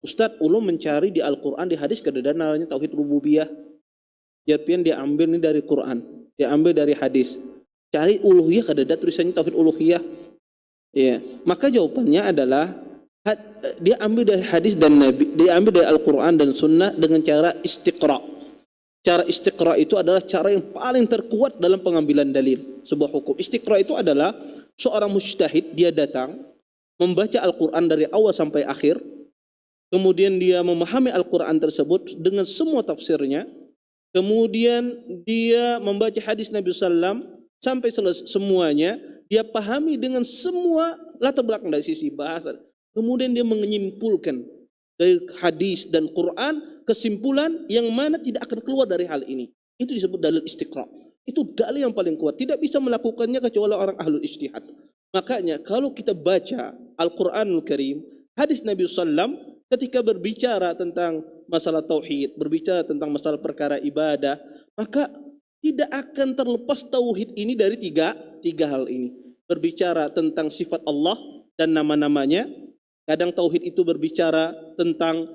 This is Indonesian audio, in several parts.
Ustadz, ulun mencari di Al-Quran, di hadis kadang namanya tauhid rububiyah. Jarpian dia ambil ini dari Quran, dia ambil dari hadis. Cari uluhiyah kadang tulisannya tauhid uluhiyah. Ya, maka jawabannya adalah dia ambil dari hadis dan Nabi, dia ambil dari Al-Quran dan Sunnah dengan cara istiqra. Cara istiqra itu adalah cara yang paling terkuat dalam pengambilan dalil sebuah hukum. Istiqra itu adalah seorang mujtahid, dia datang membaca Al-Quran dari awal sampai akhir, kemudian dia memahami Al-Quran tersebut dengan semua tafsirnya, kemudian dia membaca hadis Nabi SAW sampai selesai semuanya, dia pahami dengan semua latar belakang dari sisi bahasa. Kemudian dia menyimpulkan dari hadis dan Quran kesimpulan yang mana tidak akan keluar dari hal ini. Itu disebut dalil istiqra. Itu dalil yang paling kuat. Tidak bisa melakukannya kecuali orang ahlul ijtihad. Makanya kalau kita baca Al-Quranul Karim, hadis Nabi SAW ketika berbicara tentang masalah tauhid, berbicara tentang masalah perkara ibadah, maka tidak akan terlepas tauhid ini dari tiga hal ini. Berbicara tentang sifat Allah dan nama-namanya. Kadang tauhid itu berbicara tentang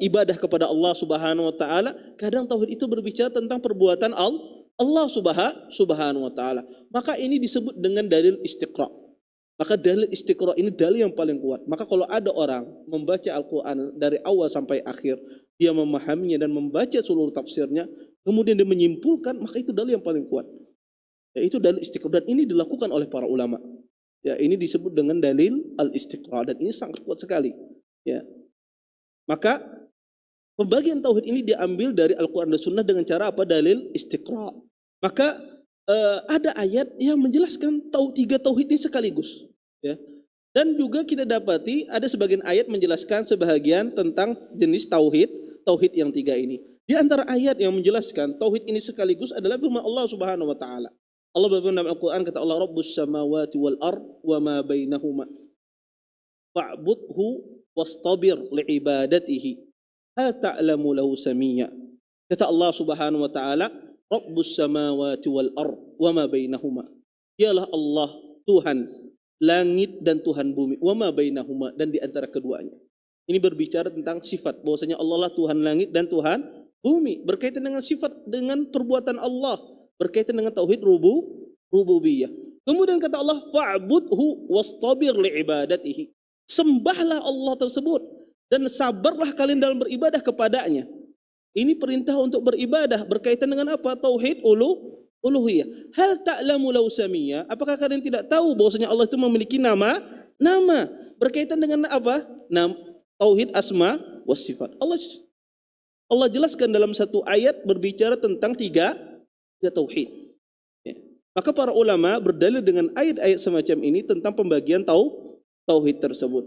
ibadah kepada Allah Subhanahu wa taala, kadang tauhid itu berbicara tentang perbuatan Allah Subhanahu wa taala. Maka ini disebut dengan dalil istiqra. Maka dalil istiqra ini dalil yang paling kuat. Maka kalau ada orang membaca Al-Quran dari awal sampai akhir, dia memahaminya dan membaca seluruh tafsirnya, kemudian dia menyimpulkan, maka itu dalil yang paling kuat. Yaitu dalil istiqra, dan ini dilakukan oleh para ulama. Ya, ini disebut dengan dalil al-istiqra, dan ini sangat kuat sekali. Ya. Maka pembagian tauhid ini diambil dari Al-Quran dan Sunnah dengan cara apa? Dalil istiqra. Maka ada ayat yang menjelaskan tiga tauhid ini sekaligus. Ya. Dan juga kita dapati ada sebagian ayat menjelaskan sebahagian tentang jenis tauhid yang tiga ini. Di antara ayat yang menjelaskan tauhid ini sekaligus adalah firman Allah Subhanahu wa taala. Allah berfirman dalam Al-Quran, kata Allah, Rabbus samawati wal ard wa ma bainahuma fa'budhu wastabir li'ibadatihi hal ta'lamu lahu samiyya. Kata Allah Subhanahu wa taala, Rabbus samawati wal ard wa ma bainahuma. Dialah Allah, Tuhan langit dan Tuhan bumi, wa ma bainahuma, dan di antara keduanya. Ini berbicara tentang sifat, bahwasanya Allah lah Tuhan langit dan Tuhan bumi, berkaitan dengan sifat, dengan perbuatan Allah, berkaitan dengan tauhid rububiyah. Kemudian kata Allah, fa'budhu wastabir li'ibadatihi. Sembahlah Allah tersebut dan sabarlah kalian dalam beribadah kepadanya. Ini perintah untuk beribadah berkaitan dengan apa? Tauhid uluhiyah. Hal ta'lamu lahu samiyya? Apakah kalian tidak tahu bahwasanya Allah itu memiliki nama? Nama berkaitan dengan apa? Tauhid asma was sifat. Allah jelaskan dalam satu ayat berbicara tentang tiga tauhid. Ya. Maka para ulama berdalil dengan ayat-ayat semacam ini tentang pembagian tauhid tersebut.